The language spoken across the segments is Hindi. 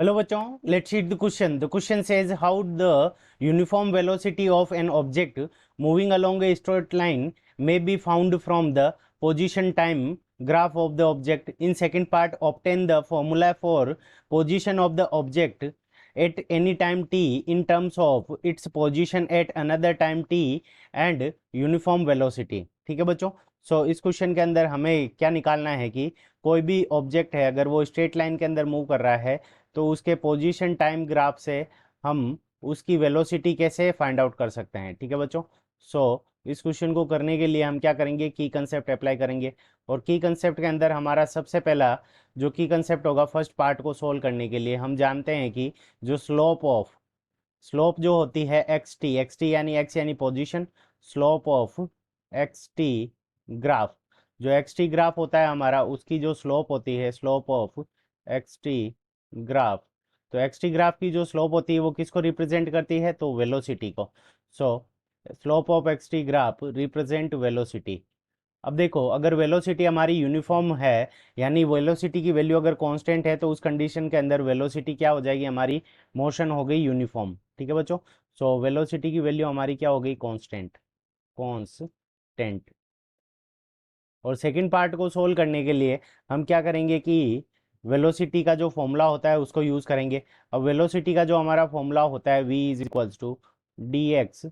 Hello बच्चों, let's read the question. The question says how the uniform velocity of an object moving along a straight line may be found from the position time graph of the object. In second part, obtain the formula for position of the object at any time t in terms of its position at another time t and uniform velocity. ठीक है बच्चों. इस क्वेश्चन के अंदर हमें क्या निकालना है कि कोई भी ऑब्जेक्ट है अगर वो स्ट्रेट लाइन के अंदर मूव कर रहा है तो उसके पोजीशन टाइम ग्राफ से हम उसकी वेलोसिटी कैसे फाइंड आउट कर सकते हैं. ठीक है बच्चों. इस क्वेश्चन को करने के लिए हम क्या करेंगे, की कंसेप्ट अप्लाई करेंगे. और की कंसेप्ट के अंदर हमारा सबसे पहला जो की कंसेप्ट होगा, फर्स्ट पार्ट को सोल्व करने के लिए हम जानते हैं कि जो स्लोप जो होती है एक्स टी यानी एक्स यानी position, slope of x T graph, जो एक्स टी ग्राफ होता है हमारा उसकी जो स्लोप होती है, slope of x T graph, तो एक्स टी ग्राफ की जो स्लोप होती है वो किसको रिप्रेजेंट करती है, तो वेलोसिटी को. Slope of x T graph represent velocity. अब देखो, अगर वेलोसिटी हमारी यूनिफॉर्म है यानी वेलोसिटी की वैल्यू अगर कांस्टेंट है तो उस कंडीशन के अंदर वेलोसिटी क्या हो जाएगी, हमारी मोशन हो गई यूनिफॉर्म. ठीक है बच्चों. वेलोसिटी की वैल्यू हमारी क्या हो गई, कांस्टेंट. कांस्टेंट. और सेकंड पार्ट को सोल्व करने के लिए हम क्या करेंगे कि वेलोसिटी का जो फॉर्मूला होता है उसको यूज़ करेंगे. अब वेलोसिटी का जो हमारा फॉर्मूला होता है v is equals to d x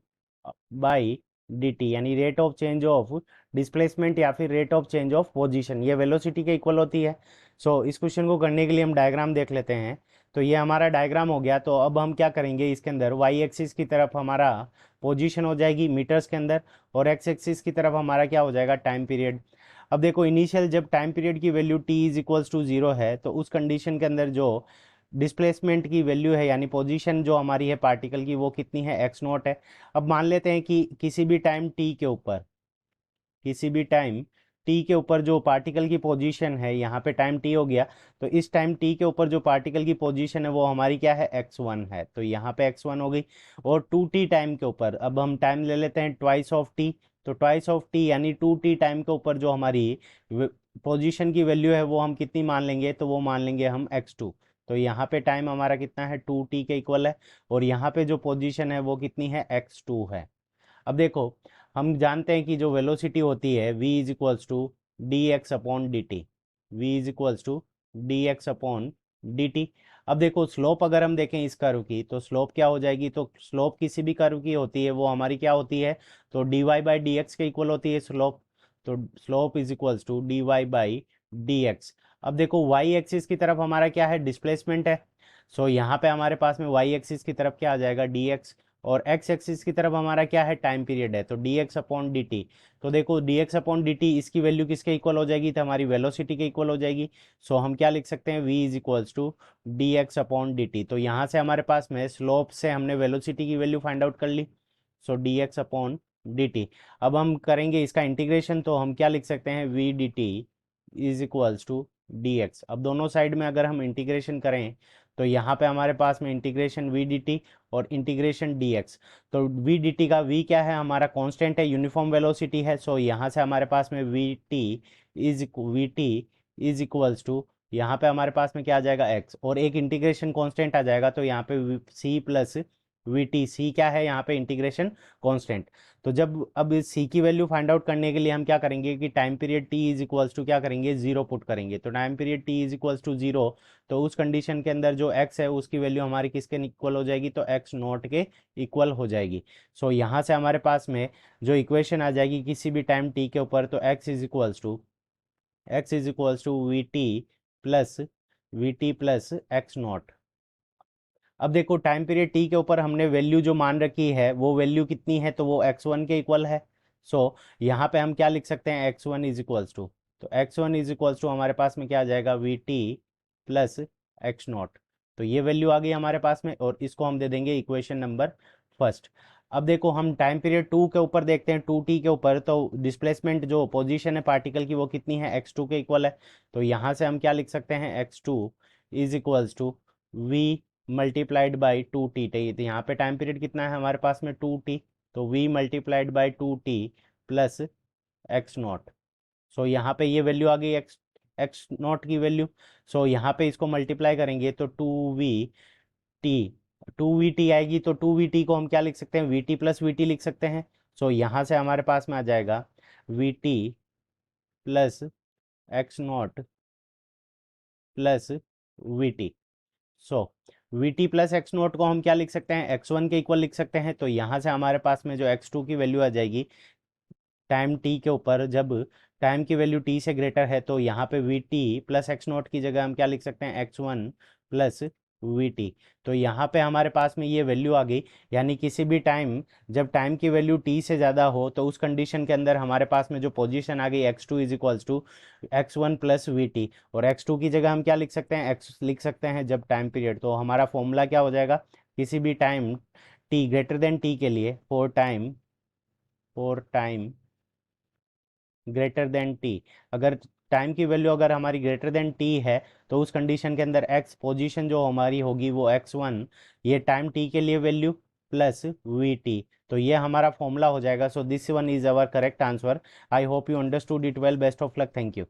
by d t, यानी rate of change of displacement या फिर rate of change of position, ये वेलोसिटी के इक्वल होती है. इस क्वेश्चन को करने के लिए हम डायग्राम देख लेते हैं. तो ये हमारा डायग्राम हो गया. तो अब हम क्या करेंगे, इसके अंदर वाई एक्सिस की तरफ हमारा पोजीशन हो जाएगी मीटर्स के अंदर, और एक्स एक्सिस की तरफ हमारा क्या हो जाएगा, टाइम पीरियड. अब देखो, इनिशियल जब टाइम पीरियड की value t is equals to zero है तो उस कंडीशन के अंदर जो डिस्प्लेसमेंट की वैल्यू है यानी पोजीशन जो हमारी है पार्टिकल की वो कितनी है, एक्स नॉट है. अब मान लेते हैं कि किसी भी टाइम t के ऊपर, किसी भी टाइम t के ऊपर जो पार्टिकल की पोजीशन है, यहाँ पे टाइम t हो गया, तो इस टाइम t के ऊपर जो पार्टिकल की पोजीशन है वो हमारी क्या है, x1 है. तो यहाँ पे x1 हो गई. और 2t टाइम के ऊपर अब हम टाइम ले लेते हैं ट्वाइस ऑफ t. तो ट्वाइस ऑफ t यानी 2t टाइम के ऊपर जो हमारी पोजीशन की वैल्यू है वो हम कितनी मान लेंगे, तो वो मान लेंगे हम x2. तो यहाँ पे टाइम हमारा कितना है, 2t के इक्वल है. और यहाँ पे जो पोजीशन है वो कितनी है, x2 है. अब देखो, हम जानते हैं कि जो वेलोसिटी होती है v is equals to d x upon d t, v is equals to d x upon d t. अब देखो, स्लोप अगर हम देखें इस कर्व की तो स्लोप क्या हो जाएगी, तो स्लोप किसी भी कर्व की होती है वो हमारी क्या होती है, तो d y by d x के इक्वल होती है स्लोप. तो slope is equals to d y by d x. अब देखो, वाई एक्सिस की तरफ हमारा क्या है, डिस्प्लेसमेंट है. यहाँ पे हमारे पास में वाई एक्सिस की तरफ क्या आ जाएगा, डी एक्स. और एक्स एक्सिस की तरफ हमारा क्या है, टाइम पीरियड है, तो D x upon d t. तो देखो, D x upon d T इसकी वैल्यू किसके इक्वल हो जाएगी, तो हमारी वेलोसिटी के इक्वल हो जाएगी. हम क्या लिख सकते हैं, v is equals to d x upon d t. तो यहाँ से हमारे पास में स्लोप से हमने वेलोसिटी की वैल्यू फाइंड आउट कर ली. D x upon d t. अब हम करेंगे इसका इंटीग्रेशन, तो हम क्या लिख सकते हैं, v d t is equals to d x. अब दोनों साइड में अगर हम इंटीग्रेशन करें तो यहाँ पे हमारे पास में इंटीग्रेशन वी डी टी और इंटीग्रेशन डी एक्स. तो वी डी टी का v क्या है, हमारा कांस्टेंट है, यूनिफॉर्म वेलोसिटी है. यहाँ से हमारे पास में v t is equals to, यहाँ पे हमारे पास में क्या आ जाएगा, x, और एक इंटीग्रेशन कांस्टेंट आ जाएगा. तो यहाँ पे c प्लस वी टी, सी क्या है यहाँ पे, इंटीग्रेशन कांस्टेंट. तो जब अब इस सी की वैल्यू फाइंड आउट करने के लिए हम क्या करेंगे कि time period t is equals to क्या करेंगे, जीरो पुट करेंगे. तो time period t is equals to zero, तो उस कंडीशन के अंदर जो x है उसकी वैल्यू हमारी किसके इक्वल हो जाएगी, तो x नॉट के इक्वल हो जाएगी. यहाँ से हमारे पास में जो इक्वेशन आ जाएगी किसी भी टाइम t के ऊपर, तो x is equals to v t plus x not. अब देखो, टाइम पीरियड टी के ऊपर हमने वैल्यू जो मान रखी है वो वैल्यू कितनी है, तो वो x1 के इक्वल है. यहाँ पे हम क्या लिख सकते हैं, x1 इज इक्वल्स टू, तो x1 इज इक्वल्स टू हमारे पास में क्या आ जाएगा, we t plus x not. तो ये वैल्यू आ गई हमारे पास में, और इसको हम दे देंगे इक्वेशन नंबर फर्स्ट. अब देखो, हम टाइम पीरियड 2 के ऊपर देखते हैं, 2t के ऊपर, तो डिस्प्लेसमेंट जो पोजीशन है पार्टिकल की वो कितनी है, x2 के इक्वल है. तो यहाँ से हम क्या लिख सकते हैं, x2 is equals to v multiplied by 2t. तो यहाँ पे टाइम पीरियड कितना है हमारे पास में, 2t, तो v multiplied by 2t plus x not. यहाँ पे ये वैल्यू आ गई एक्स नॉट की वैल्यू। सो यहाँ पे इसको मल्टीप्लाई करेंगे तो 2vt, 2vt आएगी, तो 2vt को हम क्या लिख सकते हैं, vt प्लस vt लिख सकते हैं। सो यहाँ से हमारे पास में आ जाएगा vt plus x not plus vt। So vt plus x note को हम क्या लिख सकते हैं, x1 के इक्वल लिख सकते हैं। तो यहाँ से हमारे पास में जो x2 की वैल्यू आ जाएगी टाइम t के ऊपर, जब टाइम की वैल्यू t से ग्रेटर है, तो यहाँ पे vt प्लस एक्स नोट की जगह हम क्या लिख सकते हैं, x1 प्लस vt। तो यहाँ पे हमारे पास में ये वैल्यू आ गई, यानी किसी भी टाइम जब टाइम की वैल्यू t से ज़्यादा हो तो उस कंडीशन के अंदर हमारे पास में जो पोजीशन आ गई x2 is equals to x1 plus v t, और x2 की जगह हम क्या लिख सकते हैं, x लिख सकते हैं जब टाइम पीरियड। तो हमारा फॉर्मूला क्या हो जाएगा, किसी भी time t greater than t के लिए, for time greater than T, अगर टाइम की वैल्यू अगर हमारी ग्रेटर देन टी है तो उस कंडीशन के अंदर एक्स पोजीशन जो हमारी होगी वो x1, ये टाइम टी के लिए वैल्यू प्लस वी टी। तो ये हमारा फॉर्मूला हो जाएगा। So this one is our correct answer. I hope you understood it well. Best of luck. Thank you.